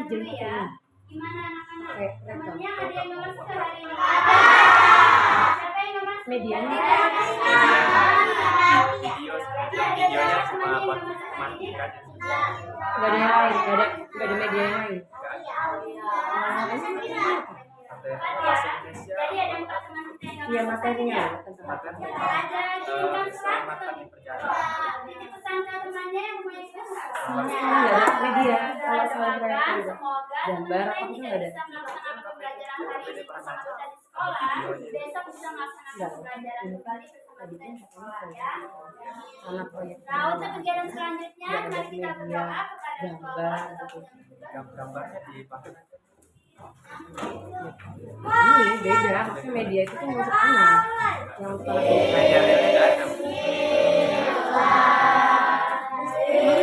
kenalan dulu ya. Gimana anak-anak? Temennya ada yang nomor satu hari ini? Siapa yang nomor satu? Medianya cuma matikan. Gak ada yang lain, gak ada media yang lain. Jadi ada 4 teman kita yang Iya, materinya. ada kirimkan surat. Jadi pesan ke temannya yang punya ada media. Kalau soal proyek semoga gambar teman-teman aku tuh tidak ada. bisa melaksanakan pembelajaran hari ini bersama kita di sekolah, besok bisa melaksanakan pembelajaran kembali bersama kita di sekolah ya. Anak proyek. Nah, untuk kegiatan selanjutnya mari kita berdoa kepada gambar gitu. Gambarnya dipakai. Ini beda, maksudnya media itu kan untuk anak yang untuk mana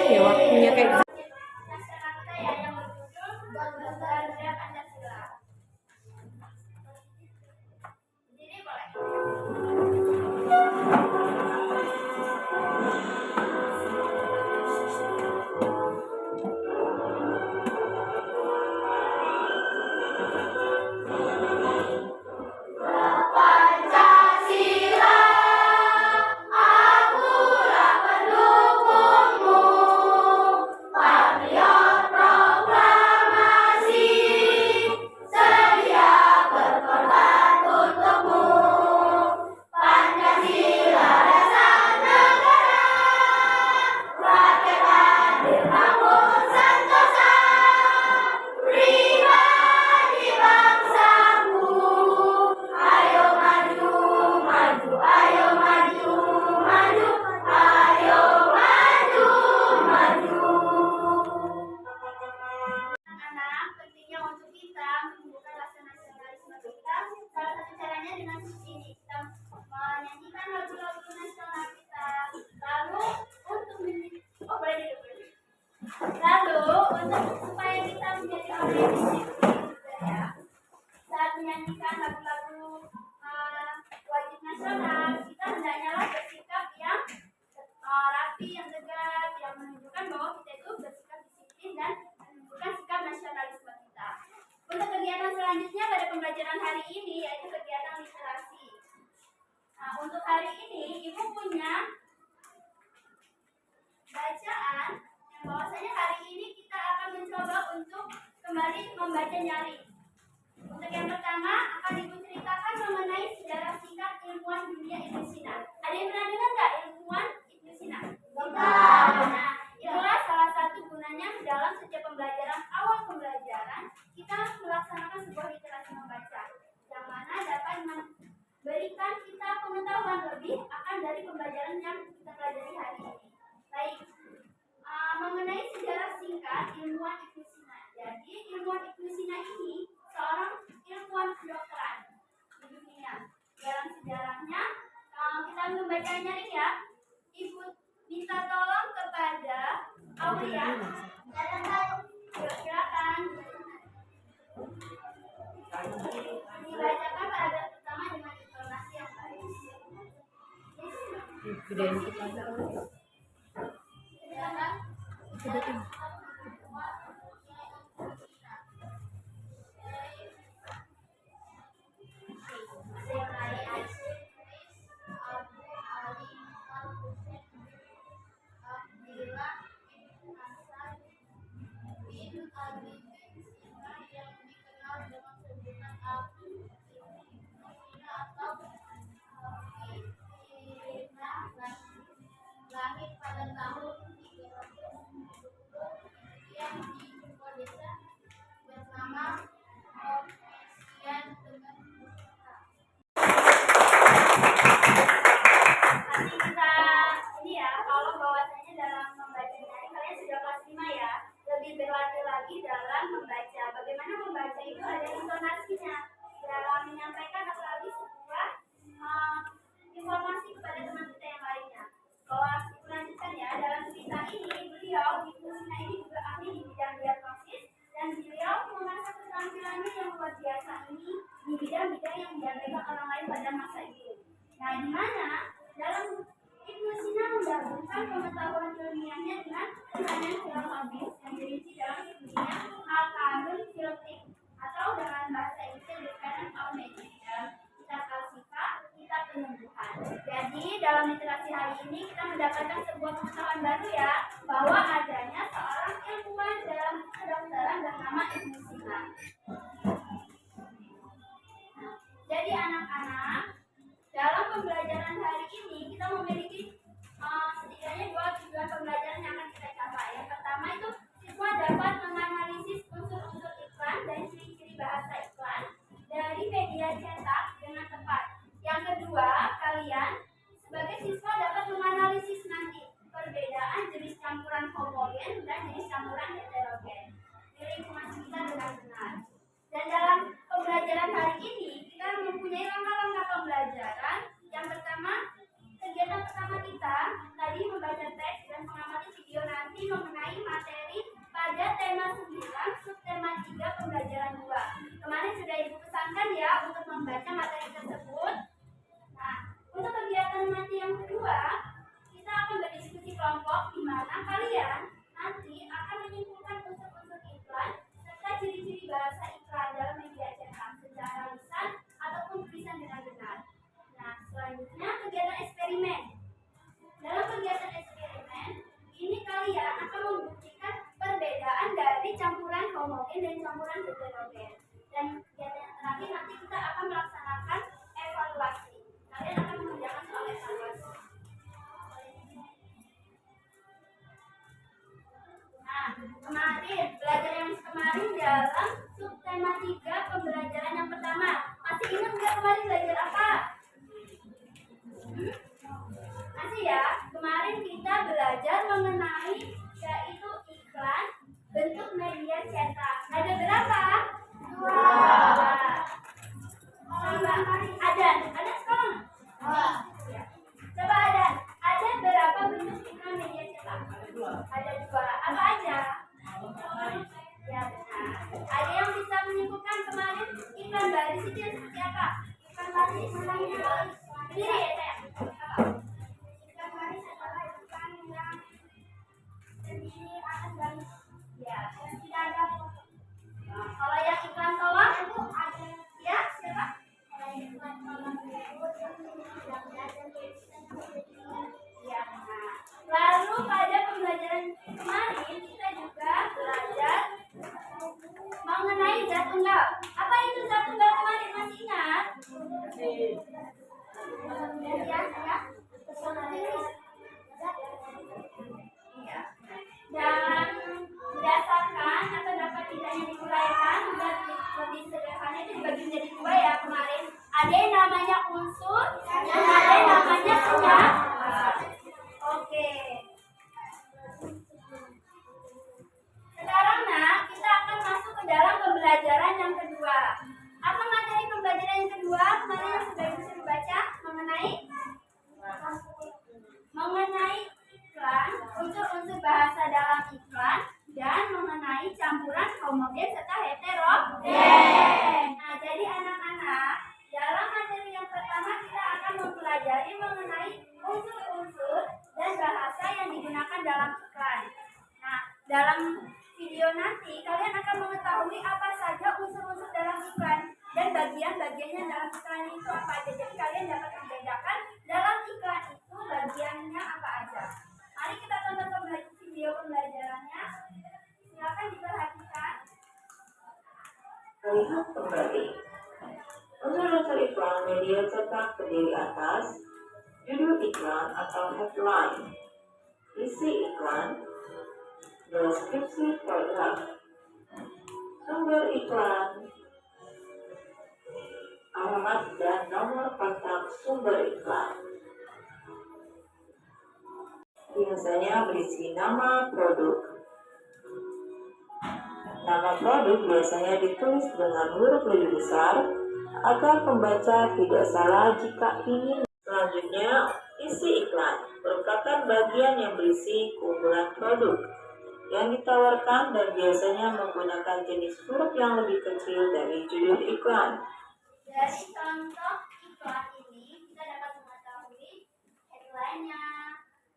ya waktunya kayak gitu. Naskah kita ya yang berjudul Bangga Pancasila. Jadi boleh. Anak-anak, pentingnya untuk kita menumbuhkan rasa nasionalisme kita. Salah satu caranya dengan ini kita menyanyikan lagu-lagu nasional kita. Lalu untuk supaya kita menjadi orang yang disiplin ya. Saat menyanyikan lagu-lagu wajib nasional, kita hendaknya bersikap yang rapi, yang tegap, yang menunjukkan bahwa kita itu bersikap disiplin dan menunjukkan sikap nasionalisme kita. Untuk kegiatan selanjutnya pada pembelajaran hari ini yaitu kegiatan literasi. Nah, untuk hari ini Ibu punya bacaan yang bahwasanya hari ini kita akan mencoba untuk kembali membaca nyaring. Untuk yang pertama akan Ibu ceritakan mengenai sejarah singkat ilmuwan dunia Ibnu Sina. Ada yang pernah dengar nggak ilmuwan Ibnu Sina? Nah, itulah salah satu gunanya dalam setiap pembelajaran. Awal pembelajaran kita melaksanakan sebuah literasi membaca, yang mana dapat memberikan kita pengetahuan lebih akan dari pembelajaran yang kita pelajari hari ini. Baik, mengenai sejarah singkat ilmuwan Ibnu Sina. Jadi ilmuwan Ibnu Sina ini seorang ilmuwan kedokteran di dunia. Dalam sejarahnya, kita membacanya ya. Ibu minta tolong kepada Aulia. Silakan. Dibacakan pada pertama dengan informasi yang baik. Gedein kita aja. Silakan. Lahir pada tahun 320 yang di sebuah desa bernama Oresian dengan Nanti kita ini ya, kalau bahwasanya dalam membaca nyaring kalian sudah kelas 5 ya, lebih berlatih lagi dalam membaca. Bagaimana membaca itu ada intonasinya. Dalam ini kita mendapatkan sebuah pengetahuan baru ya, bahwa adanya seorang ilmuwan dalam kedokteran bernama Ibnu Sina. Jadi anak-anak, dalam pembelajaran hari ini kita memiliki setidaknya dua tujuan pembelajaran yang akan kita capai. Yang pertama itu siswa dapat menganalisis unsur-unsur iklan dan ciri-ciri bahasa iklan dari media cetak dengan tepat. Yang kedua, kalian sebagai siswa dapat menganalisis nanti perbedaan jenis campuran homogen dan jenis campuran heterogen di lingkungan sekitar dengan benar. Dan dalam pembelajaran hari ini kita mempunyai langkah-langkah pembelajaran. Yang pertama, kegiatan pertama kita tadi membaca teks dan mengamati video nanti mengenai materi pada tema 9, subtema 3, pembelajaran 2. Kemarin sudah Ibu pesankan ya untuk membaca materi tersebut. Nah, untuk kegiatan nanti yang kedua, kita akan berdiskusi kelompok di mana kalian nanti akan menyimpulkan unsur-unsur iklan serta ciri-ciri bahasa iklan dalam media cetak secara lisan ataupun tulisan dengan benar. Nah, selanjutnya kegiatan eksperimen. Dalam kegiatan eksperimen, ini kalian akan membuktikan perbedaan dari campuran homogen dan campuran heterogen. Dan kegiatan yang terakhir nanti kita akan melaksanakan evaluasi. Kalian akan mengerjakan soal evaluasi. Nah, kemarin belajar yang kemarin dalam subtema 3 pembelajaran yang pertama. Masih ingat nggak kemarin belajar apa? Masih ya? Kemarin kita belajar mengenai yaitu iklan bentuk media cetak. Ada berapa? 2. Ada sekarang? Ya. Coba ada berapa bentuk iklan media cetak? Ada 2. Apa aja? Ya benar. Ada yang bisa menyimpulkan kemarin iklan baris itu yang seperti apa? Iklan baris berdiri ya saya. Apa? Iklan baris adalah iklan yang terdiri atas baris. Ya, dan tidak ada foto. Nah, kalau yang iklan kolom itu ada. Ya, siapa? Kalau yang iklan kolom ya, nah. Lalu pada pembelajaran kemarin kita juga belajar mengenai zat tunggal. Apa itu zat tunggal kemarin? Masih ingat? Ya. Iya. Dan berdasarkan atau dapat tidaknya diuraikan dan lebih sederhana itu dibagi menjadi 2 ya kemarin. Ada yang namanya unsur dan ada yang namanya senyawa. Oke. Sekarang kita akan masuk ke dalam pembelajaran yang kedua. Apa materi pembelajaran yang kedua? Kemarin yang sudah bisa dibaca mengenai iklan, unsur-unsur bahasa dalam iklan, dan mengenai campuran homogen serta heterogen. Nah, jadi anak-anak, dalam materi yang pertama kita akan mempelajari mengenai unsur-unsur dan bahasa yang digunakan dalam iklan. Nah, dalam video nanti kalian akan mengetahui apa saja unsur-unsur dalam iklan dan bagian-bagiannya dalam iklan itu apa aja. Jadi kalian dapat membedakan dalam iklan itu bagiannya apa aja. Mari kita tonton video pembelajarannya. Silakan diperhatikan. Lihat kembali. Unsur-unsur iklan media cetak terdiri atas judul iklan atau headline, isi iklan, deskripsi produk, sumber iklan, alamat dan nomor kontak sumber iklan. Biasanya berisi nama produk. Nama produk biasanya ditulis dengan huruf lebih besar agar pembaca tidak salah jika ingin. Selanjutnya, isi iklan merupakan bagian yang berisi keunggulan produk yang ditawarkan dan biasanya menggunakan jenis huruf yang lebih kecil dari judul iklan. Dari contoh iklan ini kita dapat mengetahui headline-nya,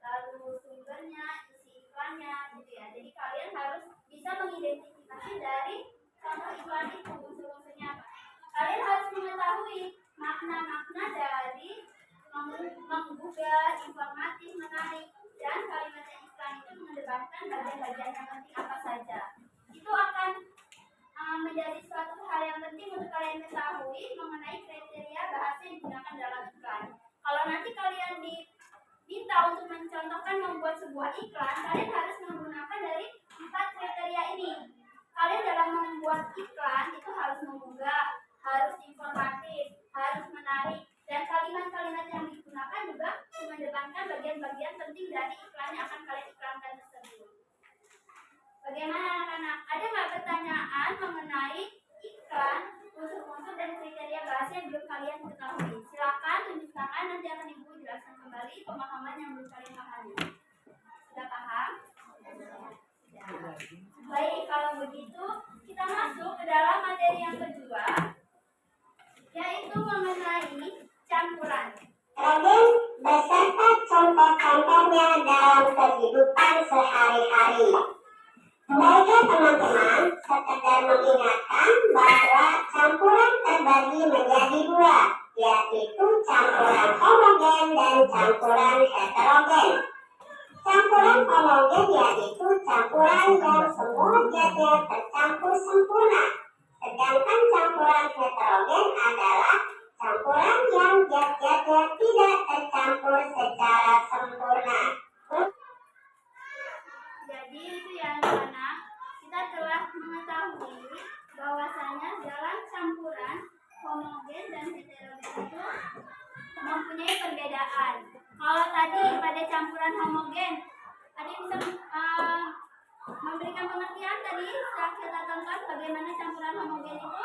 lalu sumbernya, isi iklannya, gitu ya. Jadi kalian harus bisa mengidentifikasi dari contoh iklan itu unsur-unsurnya apa. Kalian harus mengetahui makna-makna dari menggugah, informatif, menarik, dan kalimat yang iklan itu mengedepankan bagian-bagian yang penting apa saja. Itu akan menjadi suatu hal yang penting untuk kalian ketahui mengenai kriteria bahasa yang digunakan dalam iklan. Kalau nanti kalian diminta untuk mencontohkan membuat sebuah iklan, kalian harus menggunakan dari 4 kriteria ini. Kalian dalam membuat iklan itu harus menggugah, harus informatif, harus menarik, dan kalimat-kalimat yang digunakan juga mengedepankan bagian-bagian penting dari iklan yang akan kalian iklankan tersebut. Bagaimana anak-anak? Ada nggak pertanyaan mengenai iklan, unsur-unsur dan kriteria bahasa yang belum kalian ketahui? Silakan tunjuk tangan, nanti akan Ibu jelaskan kembali pemahaman yang belum kalian pahami. Sudah paham? Sudah. Baik, kalau begitu kita masuk ke dalam materi yang kedua, yaitu mengenai campuran. Heterogen beserta contoh-contohnya dalam kehidupan sehari-hari. Baiklah teman-teman, sekedar mengingatkan bahwa campuran terbagi menjadi dua, yaitu campuran homogen dan campuran heterogen. Campuran homogen yaitu campuran yang semua zatnya tercampur sempurna, sedangkan campuran heterogen adalah campuran yang zat-zatnya tidak tercampur secara sempurna. Jadi itu ya anak-anak, kita telah mengetahui bahwasanya dalam campuran homogen dan heterogen itu mempunyai perbedaan. Kalau tadi pada campuran homogen, ada yang bisa memberikan pengertian tadi saat kita tonton bagaimana campuran homogen itu?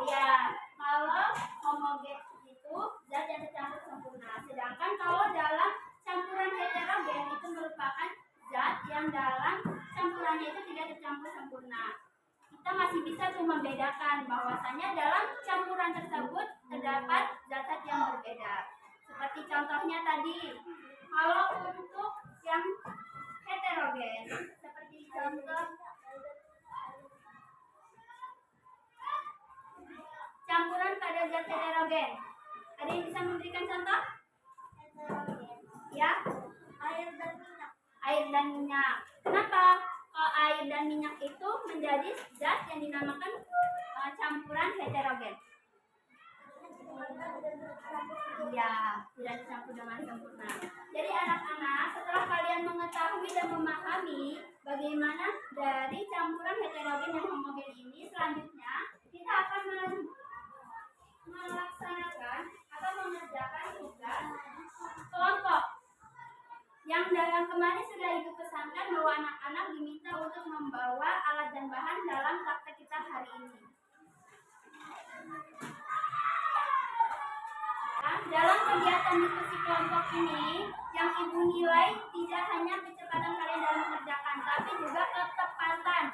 Ya, kalau homogen itu zat yang tercampur sempurna. Sedangkan kalau dalam campuran heterogen itu merupakan zat yang dalam campurannya itu tidak tercampur sempurna. Kita masih bisa tuh membedakan bahwasanya dalam campuran tersebut terdapat zat-zat yang berbeda. Seperti contohnya tadi, kalau untuk yang heterogen, seperti contoh campuran pada zat heterogen. Ada yang bisa memberikan contoh? Ya, air dan minyak. Air dan minyak. Kenapa air dan minyak itu menjadi zat yang dinamakan campuran heterogen? Iya, tidak dicampur dengan sempurna. Jadi anak-anak, setelah kalian mengetahui dan memahami bagaimana dari campuran heterogen dan homogen ini, selanjutnya kita akan melaksanakan atau mengerjakan tugas kelompok yang dalam kemarin sudah Ibu pesankan bahwa anak-anak diminta untuk membawa alat dan bahan dalam praktek kita hari ini. Dalam kegiatan diskusi kelompok ini, yang Ibu nilai tidak hanya kecepatan kalian dalam mengerjakan, tapi juga ketepatan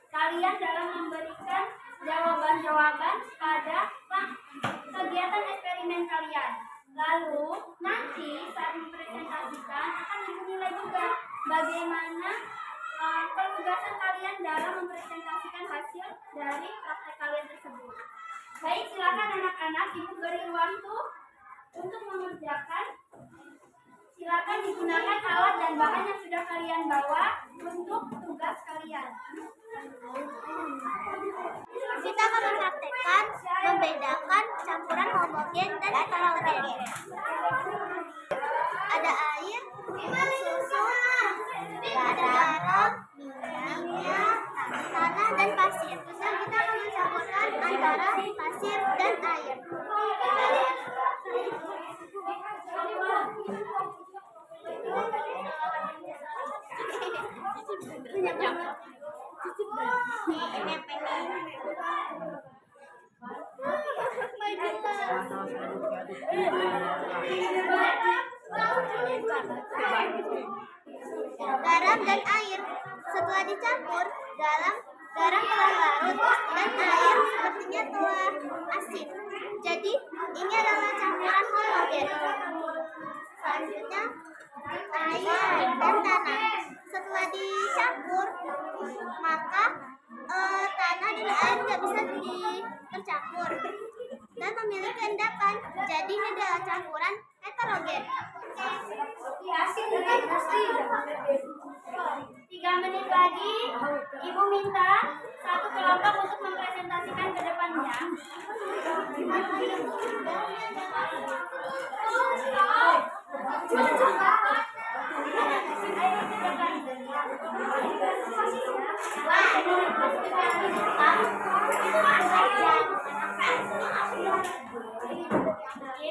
kalian dalam memberikan jawaban-jawaban pada kegiatan eksperimen kalian. Lalu nanti saat mempresentasikan akan Ibu nilai juga bagaimana penugasan kalian dalam mempresentasikan hasil dari praktek kalian tersebut. Baik, silakan anak-anak, Ibu beri waktu untuk mengerjakan. Silakan digunakan alat dan bahan yang sudah kalian bawa untuk tugas kalian. Kita akan mempraktekkan membedakan campuran homogen dan heterogen. Ada air, susu, garam, minyak, tanah, dan pasir. Dan kita akan mencampurkan antara pasir dan air. Garam dan air. Setelah dicampur, garam telah larut dan air sepertinya telah asin. Jadi ini adalah campuran homogen. Selanjutnya air dan tanah. Setelah dicampur, maka tanah dan air tidak bisa tercampur. dan memiliki endapan. Jadi ini adalah campuran heterogen. 3 menit lagi, Ibu minta satu kelompok untuk mempresentasikan ke depannya.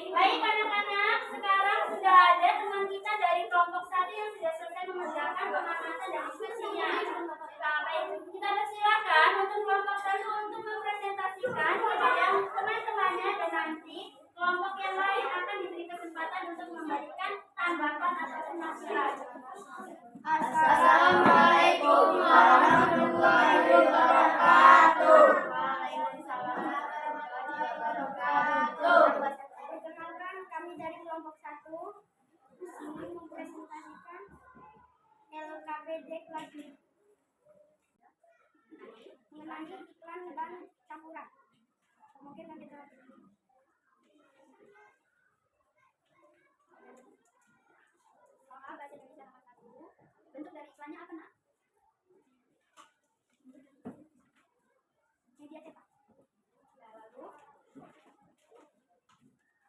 Baik anak-anak, sekarang sudah ada teman kita dari kelompok 1 yang sudah selesai mengerjakan pengamatan dan diskusinya. Kita persilakan untuk kelompok 1 untuk mempresentasikan kepada teman-temannya, dan nanti kelompok yang lain akan diberi kesempatan untuk memberikan tanggapan atau nasihat. Assalamualaikum warahmatullahi wabarakatuh. Waalaikumsalam warahmatullahi wabarakatuh. Perkenalkan, kami dari kelompok 1 di sini mempresentasikan LKPD kelas 5 mengenai iklan dan campuran. Mungkin nanti Soal bahasa Indonesia nomor 1. Bentuk dari iklannya apa, Nak? Media cetak. Ya, lalu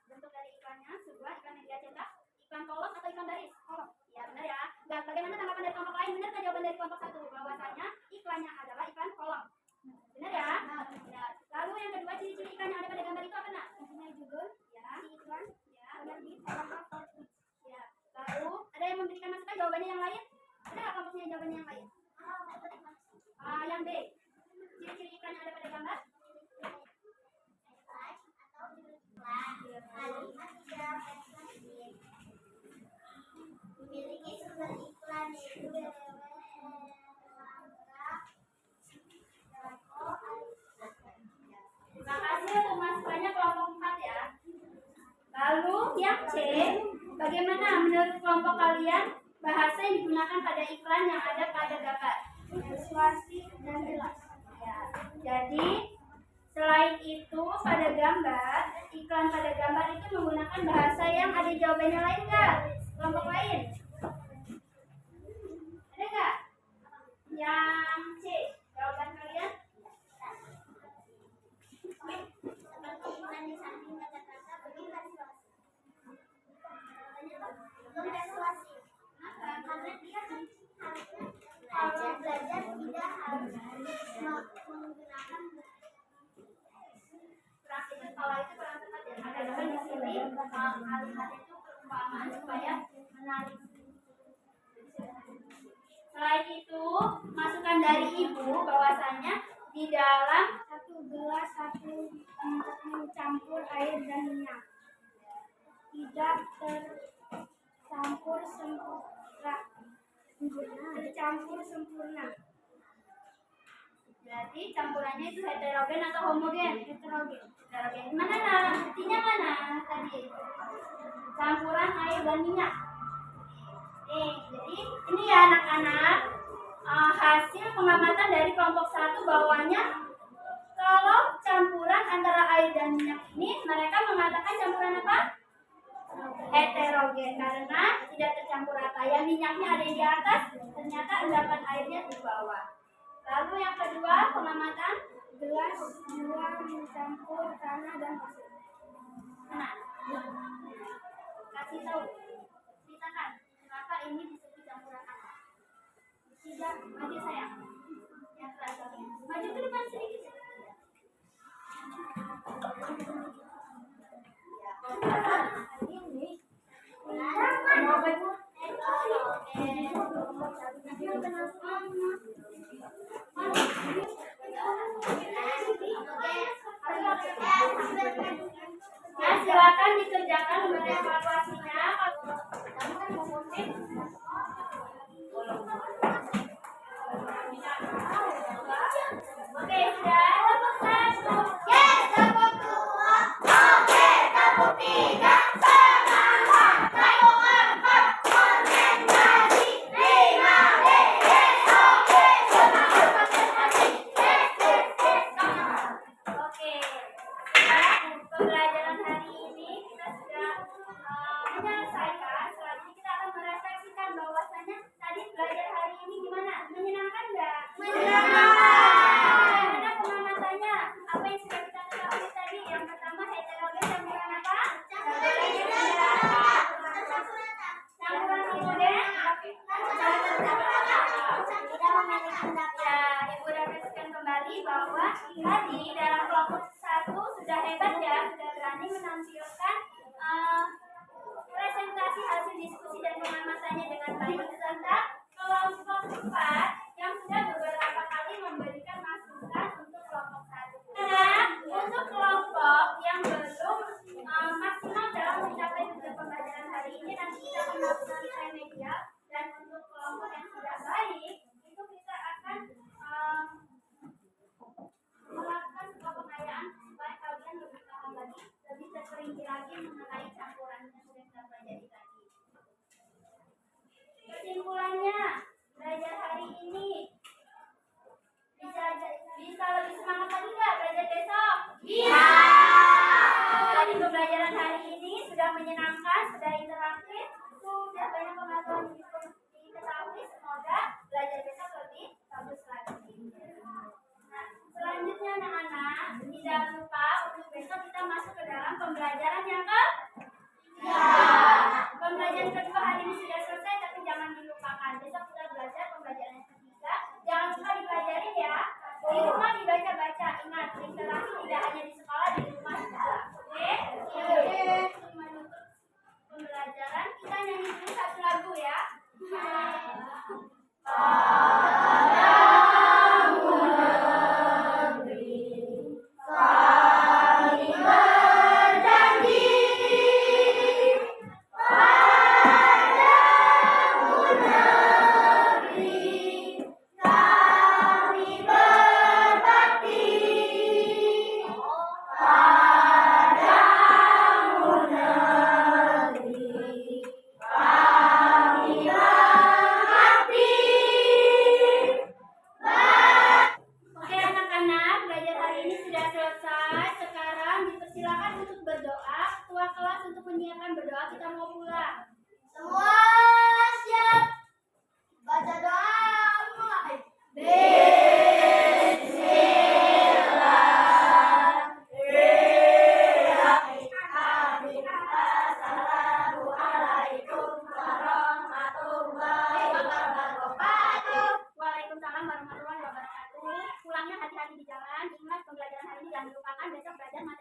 bentuk dari iklannya sebuah iklan media cetak, iklan kolom atau iklan baris? Kolom. Ya, benar ya. Dan bagaimana tanggapan dari kelompok lain? Benar kan jawaban dari kelompok 1? Bahwasanya iklannya adalah iklan kolom. Benar ya? Benar. Lalu yang kedua, ciri-ciri iklan yang ada pada gambar itu apa, Nak? mempunyai judul, Ya. iklan, Ya. penerbit, sama Ya. Lalu ada yang memberikan masukan jawabannya yang lain? Ada nggak kelompoknya jawabannya yang lain? Yang B. Ciri-ciri iklan yang ada pada gambar? memiliki sumber iklan yaitu Terima kasih untuk masukannya kelompok 4 ya. Lalu yang C, bagaimana menurut kelompok kalian bahasa yang digunakan pada iklan yang ada pada gambar? persuasif dan jelas. Ya, jadi selain itu pada gambar, iklan pada gambar itu menggunakan bahasa yang ada jawabannya lain nggak? Kelompok lain? Ada nggak? Yang C, jawaban kalian? Seperti iklan di samping kata-kata beri persuasif. Persuasif. Karena dia kan harusnya belajar tidak harus menggunakan Terakhir kalau itu kurang tepat ya. Ada juga di sini kalimat itu perumpamaan supaya menarik. Selain itu, masukan dari ibu bahwasanya di dalam satu gelas satu untuk mencampur air dan minyak. Tidak tercampur sempurna. berarti campurannya itu heterogen atau homogen? Heterogen. Heterogen. Mana nah? Buktinya mana tadi? Campuran air dan minyak. Jadi ini ya anak-anak, hasil pengamatan dari kelompok 1 bahwanya kalau campuran antara air dan minyak ini mereka mengatakan campuran apa? Heterogen, karena tidak tercampur rata. Yang minyaknya ada di atas, ternyata endapan airnya di bawah. Lalu yang kedua pengamatan, Gelas 2 mencampur tanah dan pasir. nah, kasih tahu, ceritakan kenapa ini disebut campuran apa? Tidak, maju sayang. Yang keras, maju ke depan sedikit. Ya, silakan dikerjakan untuk evaluasinya. Oke, sudah. Tepuk satu. Yes, tepuk 2. Oke, tepuk 3. Semangat. Tepuk 4. Konsentrasi. 5. Oke, semangat konsentrasi. Oke. Sekarang Tidak memiliki pendapat. Ya, Ibu refleksikan kembali bahwa tadi dalam kelompok 1 sudah hebat ya, sudah berani menampilkan presentasi hasil diskusi dan pengamatannya dengan baik, serta kelompok 4 yang sudah beberapa kali memberikan masukan untuk kelompok 1. Nah, untuk kelompok yang belum maksimal dalam mencapai tujuan pembelajaran hari ini, nanti kita akan melakukan remedial, dan untuk kelompok yang sudah baik itu kita akan melakukan sebuah pengayaan supaya kalian lebih paham lagi, lebih terperinci lagi mengenai campuran yang sudah kita pelajari tadi. Kesimpulannya, belajar hari ini bisa lebih semangat lagi nggak belajar besok? Bisa. Tadi pembelajaran hari ini sudah menyenangkan, sudah interaktif, sudah banyak pengetahuan diketahui. Semoga belajar besok lebih bagus lagi. Nah, selanjutnya anak-anak, tidak lupa untuk besok kita masuk ke dalam pembelajaran yang pembelajaran kedua hari ini sudah selesai, tapi jangan dilupakan. Besok kita belajar pembelajaran yang ketiga. Jangan lupa dipelajarin ya. Di rumah dibaca-baca. Ingat, literasi tidak hanya di sekolah, di rumah juga. Oke? Untuk menutup pembelajaran, kita nyanyi dulu satu lagu ya. Oke anak-anak, belajar hari ini sudah selesai. Sekarang dipersilakan untuk berdoa. Ketua kelas untuk menyiapkan berdoa, kita mau pulang. Semua siap. Baca doa mulai. Waalaikumsalam warahmatullahi wabarakatuh. Pulangnya hati-hati di jalan. Ingat pembelajaran hari ini jangan dilupakan. Besok belajar matematika.